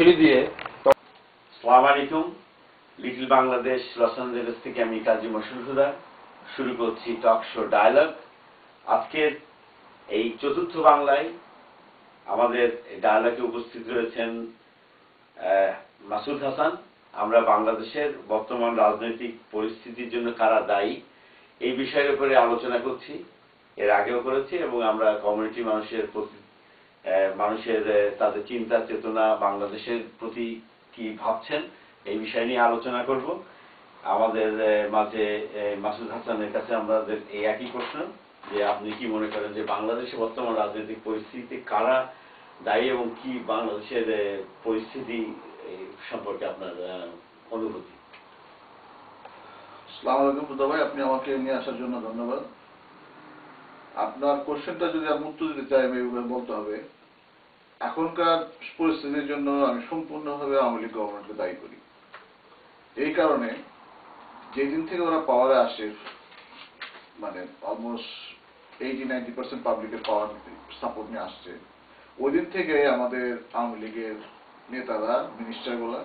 Free দিয়ে। আসসালামু আলাইকুম। লিটল বাংলাদেশ লস অ্যাঞ্জেলেস থেকে আমি কাজী মশরুল হুদা শুরু করছি টক শো ডায়ালগ। আজকের এই চতুর্থ বাংলায় আমাদের ডায়ালগে উপস্থিত রয়েছেন মাসুদ হাসান। আমরা বাংলাদেশের বর্তমান রাজনৈতিক পরিস্থিতির জন্য কারা দায়ী এই বিষয়ের উপরে আলোচনা করছি, এর আগেও করেছি, এবং আমরা কমিউনিটি মানুষের তাদের চিন্তা চেতনা বাংলাদেশের প্রতি কি ভাবছেন এই বিষয় নিয়ে আলোচনা করব। আমাদের মাঝে মাসুদ হাসানের কাছে আমাদের এই একই প্রশ্ন যে আপনি কি মনে করেন যে বাংলাদেশে বর্তমান রাজনৈতিক পরিস্থিতিতে কারা দায়ী এবং কি বাংলাদেশের পরিস্থিতি সম্পর্কে আপনার অনুভূতি? আসসালামু আলাইকুম হুদা ভাই, আপনি আমাকে নিয়ে আসার জন্য ধন্যবাদ। আপনার কোশ্চেনটা যদি আমি উত্তর দিতে চাই, আমি এভাবে বলতে হবে, এখনকার পরিস্থিতির জন্য আমি সম্পূর্ণভাবে আওয়ামী লীগ গভর্নমেন্টকে দায়ী করি। এই কারণে যেদিন থেকে ওরা পাওয়ারে আসে, মানে অলমোস্ট 80-90% পাবলিকের পাওয়ার সাপোর্ট নিয়ে আসছে, ওই দিন থেকে আমাদের আওয়ামী লীগের নেতারা, মিনিস্টারগুলা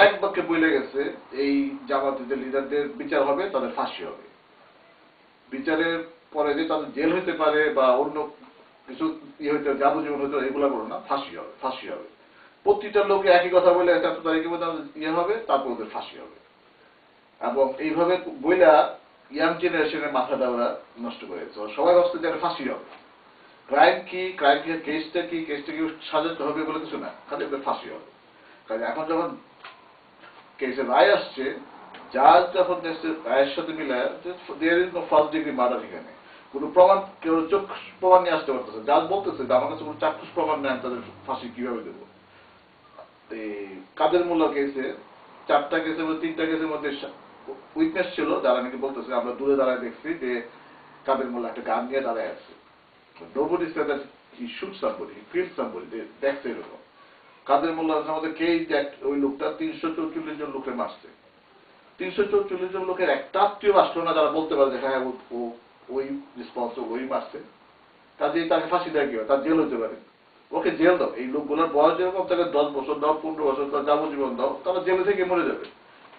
এক বাক্যে বলে গেছে এই জামায়াতের লিডারদের বিচার হবে, তাদের ফাঁসি হবে। বিচারের পরে যে তাদের জেল হইতে পারে বা অন্য কিছু হইতে যাবজ্জীবন হইতে এগুলা করো না, ফাঁসি হবে, ফাঁসি হবে। প্রতিটা লোকে একই কথা বলে এত তারিখের মধ্যে হবে, তারপর ওদের ফাঁসি হবে। এবং এইভাবে বইলা ইয়াং জেনারেশনের মাথাটা ওরা নষ্ট করেছে। সবাই ভাবছে যে ফাঁসি হবে। ক্রাইম কি, কেসটা কি সাজাতে হবে বলে কিছু না, খালি ওদের ফাঁসি হবে। কারণ এখন যখন কেসের রায় আসছে, জাজ যখন রায়ের সাথে মিলায় there is no first degree murder, এখানে কোনো প্রমাণ, কেউ চক্ষু প্রমাণ নিয়ে আসতে পারতেছে। জাজ বলতেছে যে আমার কাছে কোনো চাক্ষুষ প্রমাণ নেই, আমি তাদের ফাঁসি কিভাবে দেবো। কাদের মোল্লা কেসে 4টা কেসের মধ্যে 3টা কেসের মধ্যে উইটনেস ছিল যারা নাকি বলতেছে আমরা দূরে দাঁড়ায় দেখছি যে কাদের মোল্লা একটা গান নিয়ে দাঁড়ায় আছে। Nobody said that he shoot somebody, he killed somebody, দেখছে এরকম। কাদের মোল্লার আমাদের কে ওই লোকটা 344 জন লোকের মারছে। 344 জন লোকের একটা আত্মীয় আসলো না যারা বলতে পারে যে হ্যাঁ ওই রেসপন্সিবল, ওই মারছে। কাজেই তাকে ফাঁসি দেয় কি হয়, তার জেল হতে পারে। ওকে জেল দাও। এই লোকগুলোর বয়স যেরকম, তাকে 10 বছর দাও, 15 বছর দাও, যাবজ্জীবন দাও, তারা জেলে থেকে মরে যাবে।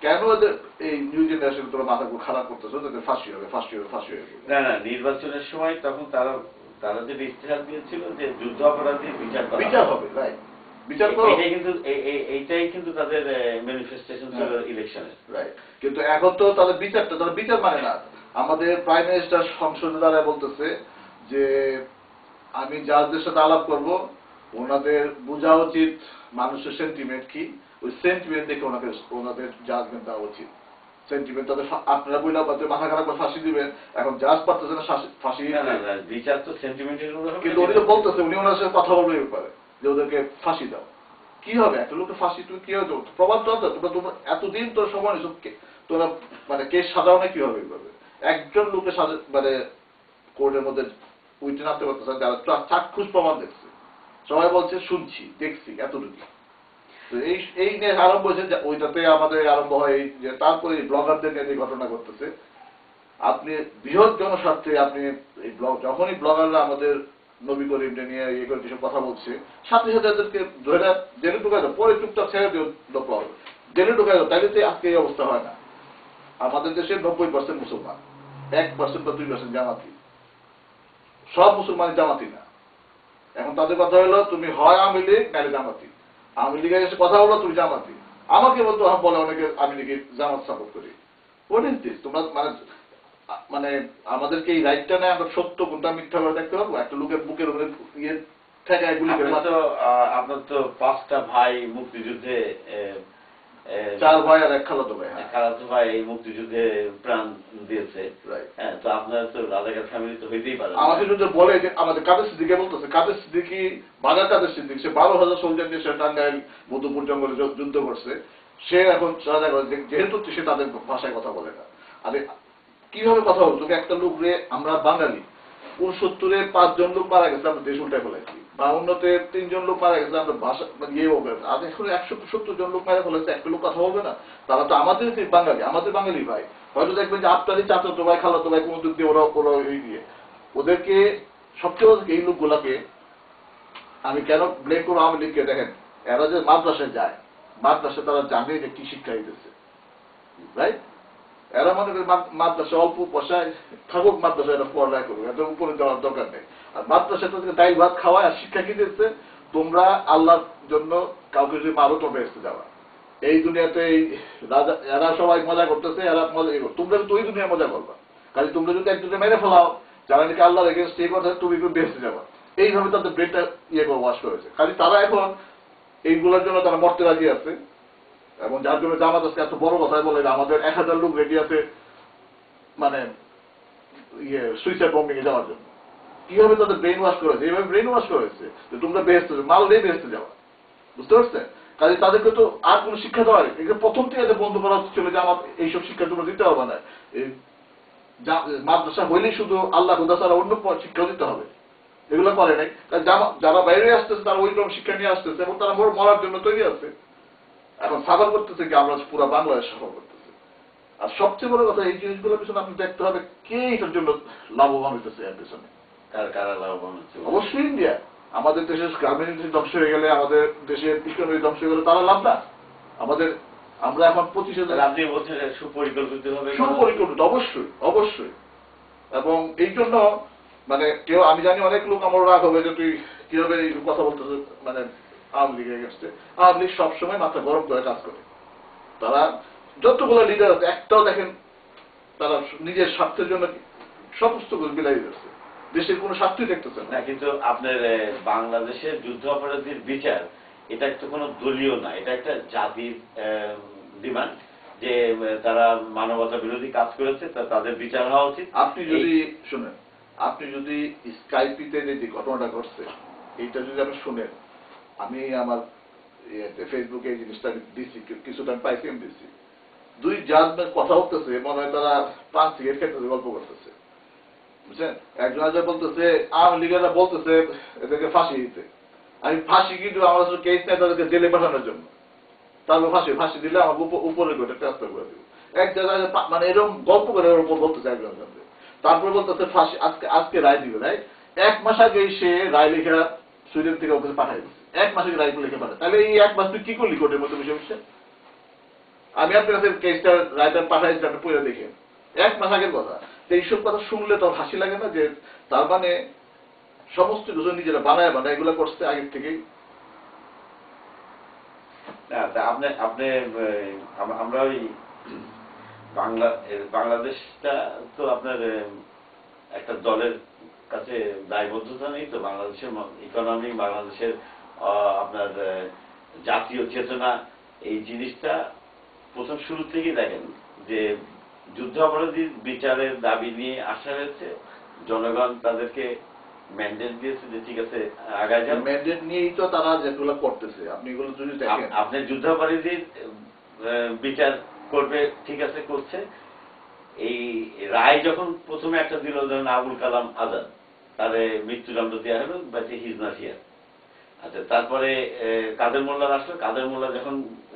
কেন এদের এই নিউ জেনারেশন তোরা মাথা খারাপ করতেছো, তাদের ফাঁসি হবে, ফাঁসি হবে, ফাঁসি হবে। না না, নির্বাচনের সময় তখন তারা যে ইশতেহার দিয়েছিল যে যুদ্ধ অপরাধী বিচার হবে, রাইট, বিচার করো, এইটাই কিন্তু তাদের ম্যানিফেস্টেশন ছিল ইলেকশনের, রাইট। কিন্তু এখন তো তাদের বিচার মানে না। আমাদের প্রাইম মিনিস্টার সংসদে দ্বারা বলতেছে যে আমি জাজদের সাথে আলাপ করব, ওনাদের বোঝা উচিত মানুষের সেন্টিমেন্ট কি, ওই সেন্টিমেন্ট দেখে ওনাদের জাজমেন্ট দেওয়া উচিত। সেন্টিমেন্ট তাদের আপনারা বইলা মাথা খারাপ করে ফাঁসি দিবেন, এখন জাজ পারতেছে না ফাঁসি। বিচার তো সেন্টিমেন্টের, কিন্তু উনি তো বলতেছে, উনি ওনার সাথে কথা বলবে এই ব্যাপারে যে ওদেরকে ফাঁসি দাও। কি হবে একটা লোকের ফাঁসি, তুমি কি হবে প্রমাণ তো আছে, তোমরা এতদিন তোর সময় তোরা মানে কেস সাজাও না, কি হবে এইভাবে একজন লোকে মানে কোর্টের মধ্যে উইটে নামতে পারতেছে যারা চাক্ষুষ প্রমাণ দেখছে। সবাই বলছে শুনছি, দেখছি, এতটুকু। তো এই নিয়ে আরম্ভ হয়েছে, ওইটাতে আমাদের আরম্ভ হয় যে তারপরে ব্লগারদের নিয়ে যে ঘটনা ঘটতেছে। আপনি বৃহৎ জনস্বার্থে আপনি এই যখনই ব্লগাররা আমাদের নবী করিমকে নিয়ে ইয়ে করে কিছু কথা বলছে, সাথে সাথে এদেরকে ধরে জেলে ঢুকাই দাও, পরে চুপচাপ ছেড়ে দিও, জেলে ঢুকাই দাও, তাইলে আজকে এই অবস্থা হয় না। আমাদের দেশে 90% মুসলমান, 1% বা 2% জামাতি। সব মুসলমানই জামাতি না। এখন তাদের কথা হলো তুমি হয় আওয়ামী লীগ নাহলে জামাতি। আওয়ামী লীগের এসে কথা হলো তুমি জামাতি, আমাকে বলতো বলে অনেকে আমি লীগের জামাত সাপোর্ট করি। What is this? তোমরা মানে আমাদেরকে এই রাইটটা নেই আমরা সত্য কোনটা মিথ্যা করে দেখতে পারবো? একটা লোকের বুকের উপরে ইয়ে ঠেকায় গুলি করে। আপনার তো 5টা ভাই মুক্তিযুদ্ধে, 4 ভাই আর 1 খালাতো ভাই। খালাতো ভাই এই মুক্তিযুদ্ধে প্রাণ দিয়েছে। হ্যাঁ, তো আপনার তো রাজাকার ফ্যামিলি তো হইতেই পারে। আমাকে যদি বলে যে আমাদের কাদের সিদ্দিকে বলতেছে, কাদের সিদ্দিকি বাঘা কাদের সিদ্দিক, সে 12,000 সোলজার নিয়ে সে টাঙ্গাইল মধুপুর জঙ্গলে যুদ্ধ করছে, সে এখন যেহেতু সে তাদের ভাষায় কথা বলে না। আরে কিভাবে কথা বল? তোকে একটা লোক রে, আমরা বাঙালি 69-এ 5 জন লোক মারা গেছে, আমরা দেশ উল্টায় ফেলাইছি। 52-তে 3 জন লোক মারা গেছে, আমরা ভাষা ইয়ে বলবে। আর এখন 170 জন লোক মারা ফেলাইছে, একটা লোক কথা বলবে না? তারা তো আমাদের বাঙালি, আমাদের বাঙালি ভাই। হয়তো দেখবেন যে আপনারই চাচাতো ভাই, খালাতো ভাই, কোন দিক দিয়ে ওরা এই দিয়ে ওদেরকে সবচেয়ে এই লোকগুলাকে আমি কেন ব্লেম করবো আওয়ামী লীগকে? দেখেন এরা যে মাদ্রাসায় যায়, মাদ্রাসায় তারা জানে যে কি শিক্ষা দিতেছে, রাইট? এরা মনে করে মাদ্রাসা অল্প পয়সায় থাকুক, মাদ্রাসায় এরা পড়ালেখা করুক, এত উপরে যাওয়ার দরকার নেই। আর মাদ্রাসায় তাদেরকে ডাইল ভাত খাওয়ায় আর শিক্ষা কি দিচ্ছে, তোমরা আল্লাহর জন্য কাউকে যদি মারো তোমরা এসে যাওয়া। এই দুনিয়াতে এই রাজা এরা সবাই মজা করতেছে, এরা মজা তোমরা তো ওই দুনিয়া মজা করবা। কাজে তোমরা যদি একজনকে মেরে ফেলাও যারা নাকি আল্লাহর এগেনস্ট এই কথা, তুমি একটু বেঁচে যাবা। এইভাবে তাদের ব্রেনটা করে ওয়াশ করেছে। খালি তারা এখন এইগুলোর জন্য তারা মরতে রাজি আছে, এবং যার জন্য জামাত আজকে এত বড় কথায় বলে আমাদের 1000 লোক রেডি আছে মানে সুইসাইড বম্বিং এ যাওয়ার জন্য। কিভাবে তাদের ব্রেন ওয়াশ করেছে, এইভাবে ব্রেন ওয়াশ করেছে যে তোমরা বেহেস্তে মারলেই বেহেস্তে যাওয়া। বুঝতে পারছেন? কাজে তাদেরকে তো আর কোনো শিক্ষা দেওয়া নেই। প্রথম থেকে এদের বন্ধ করা ছিল যে আমার এইসব শিক্ষা তোমরা দিতে হবে না, মাদ্রাসা হইলেই শুধু আল্লাহ খুদা ছাড়া অন্য শিক্ষা দিতে হবে, এগুলো করে নাই। যারা বাইরে আসতেছে তারা ওইরকম শিক্ষা নিয়ে আসতেছে এবং তারা মরার জন্য তৈরি আছে। এখন সাফার করতেছে কি আমরা পুরো বাংলাদেশ সাফার করতেছে। আর সবচেয়ে বড় কথা, এই জিনিসগুলোর পিছনে আপনি দেখতে হবে কে এটার জন্য লাভবান হইতেছে। এর পিছনে কারা লাভবান হচ্ছে? অবশ্যই ইন্ডিয়া। আমাদের দেশের গ্রামীণ ইন্ডাস্ট্রি ধ্বংস হয়ে গেলে, আমাদের দেশের ইকোনমি ধ্বংস হয়ে গেলে তারা লাভ না। আমরা এখন 25,000। আপনি বলছেন সুপরিকল্পিত হবে? সুপরিকল্পিত, অবশ্যই অবশ্যই। এবং এই জন্য মানে কেউ, আমি জানি অনেক লোক আমার রাগ হবে যে তুই কিভাবে এই কথা বলতেছে মানে আওয়ামী লীগের এগেন্স্টে। আওয়ামী লীগ সবসময় মাথা গরম করে কাজ করে। তারা যতগুলো লিডার আছে একটাও দেখেন তারা নিজের স্বার্থের জন্য সমস্ত কিছু বিলাই দিচ্ছে, দেশের কোনো স্বার্থই দেখতেছে না। কিন্তু আপনার বাংলাদেশের যুদ্ধ অপরাধীর বিচার, এটা একটা কোনো দলীয় না, এটা একটা জাতির ডিমান্ড যে তারা মানবতা বিরোধী কাজ করেছে, তাদের বিচার হওয়া উচিত। আপনি যদি শুনেন, আপনি যদি স্কাইপিতে যে ঘটনাটা ঘটছে এইটা যদি আপনি শুনেন, আমি আমার ফেসবুকে এই জিনিসটা দিচ্ছি, কিছুটা পাইছি, আমি দিচ্ছি। দুই জাজ কথা বলতেছে, মনে হয় তারা 5 সিগারেট খেতেছে, গল্প করতেছে, বুঝছেন? একজন আজ বলতেছে আওয়ামী লীগেরা বলতেছে এদেরকে ফাঁসি দিতে। আমি ফাঁসি কিন্তু আমার কেস নেই তাদেরকে জেলে পাঠানোর জন্য, তারপর ফাঁসি দিলে আমার উপরে করে ট্রান্সফার করে দিব। এক জায়গায় মানে এরকম গল্প করে ওর উপর বলতেছে একজন। তারপরে বলতেছে ফাঁসি আজকে রায় দিবে, রাইট? 1 মাস আগে সে রায় লেখা সুইডেন থেকে ওকে পাঠাই দিচ্ছে, 1 মাস আগে রায় লিখে পাঠায়। তাহলে এই 1 মাস তুই কি করলি কোর্টের মধ্যে বসে বসে? আমি আপনার কাছে কেসটা রায়টা পাঠাই দিচ্ছি, আপনি পড়ে দেখেন, 1 মাস আগের কথা। তো এইসব কথা শুনলে তো হাসি লাগে না যে তার মানে সমস্ত কিছু নিজেরা বানায় এগুলো করছে আগের থেকেই। আমরা ওই বাংলাদেশটা তো আপনার একটা দলের কাছে দায়বদ্ধতা নেই তো। বাংলাদেশের ইকোনমি, বাংলাদেশের আপনার জাতীয় চেতনা, এই জিনিসটা প্রথম শুরু থেকেই দেখেন যে যুদ্ধ অপরাধীর বিচারের দাবি নিয়ে আসা হয়েছে। জনগণ তাদেরকে ম্যান্ডেট দিয়েছে যে ঠিক আছে আগায় যান। ম্যান্ডেট নিয়েই তো তারা যেগুলো করতেছে, আপনি এগুলো যদি দেখেন। আপনি যুদ্ধাপরাধীর বিচার করবে, ঠিক আছে, করছে। এই রায় যখন প্রথমে একটা দিল, ধরেন আবুল কালাম আজাদ, তারে মৃত্যুদণ্ড দেওয়া হলো, বাকি হিজ নট হিয়ার। আচ্ছা, তারপরে কাদের মোল্লার আসলো। কাদের মোল্লা যখন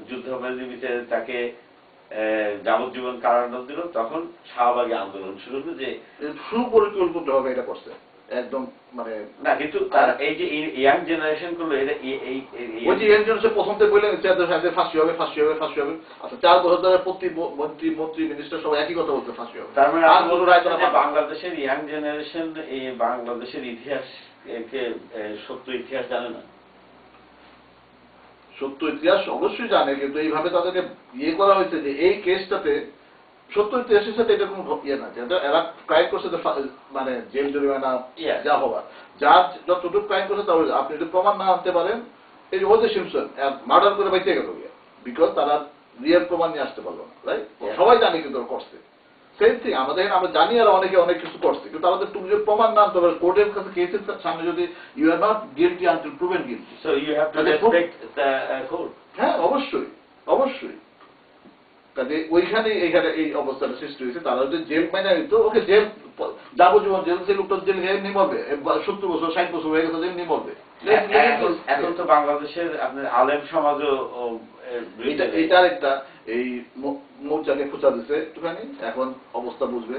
যুদ্ধাপরাধী বিচারে তাকে যাবজ্জীবন কারাদণ্ড দিল, তখন শাহবাগী আন্দোলন শুরু হলো যে সুপরিকল্পিত হবে এটা করছে একদম। মানে না, কিন্তু তার এই যে ইয়াং জেনারেশন গুলো, এটা ওই যে ইয়াং জেনারেশন প্রথম থেকে বললেন ফাঁসি হবে ফাঁসি হবে ফাঁসি হবে। আচ্ছা, 4 বছর ধরে প্রতি মন্ত্রী মিনিস্টার সবাই একই কথা বলছে, ফাঁসি হবে। তার মানে বাংলাদেশের ইয়াং জেনারেশন এই বাংলাদেশের ইতিহাসকে সত্য ইতিহাস জানে না। সত্য ইতিহাস অবশ্যই জানে, কিন্তু এইভাবে তাদেরকে করা হয়েছে যে এই কেসটাতে সত্য ইতিহাসের সাথে এটা কোনো না, এরা ক্রাইম করছে মানে জেল জরিমানা যা হবার, যার যতটুকু ক্রাইম করছে তা আপনি যদি প্রমাণ না আনতে পারেন, এই যে ওজে সিমসন মার্ডার করে বেঁচে গেল, বিকজ তারা রিয়েল প্রমাণ নিয়ে আসতে পারলো না, রাইট? সবাই জানে কিন্তু করছে সেম থিং। আমরা জানি আর অনেকে অনেক কিছু করছে, কিন্তু আমাদের তুমি যদি প্রমাণ না আনতে পারো কোর্টের কাছে, কেসের সামনে যদি you are not guilty until proven guilty, so you have to respect the court. হ্যাঁ, অবশ্যই অবশ্যই। কাজে ওইখানে এই অবস্থাটা সৃষ্টি হয়েছে। তারা যদি জেল মাইনে নিত, ওকে জেল যাবজ্জীবন জেল, সেই লোকটা জেল খেয়ে নিমরবে, 70 বছর 60 বছর হয়ে গেছে, জেল নিমরবে। এখন তো বাংলাদেশের আপনার আলেম সমাজও এটার একটা এই মৌচাকে খোঁচা দিচ্ছে একটুখানি, এখন অবস্থা বুঝবে।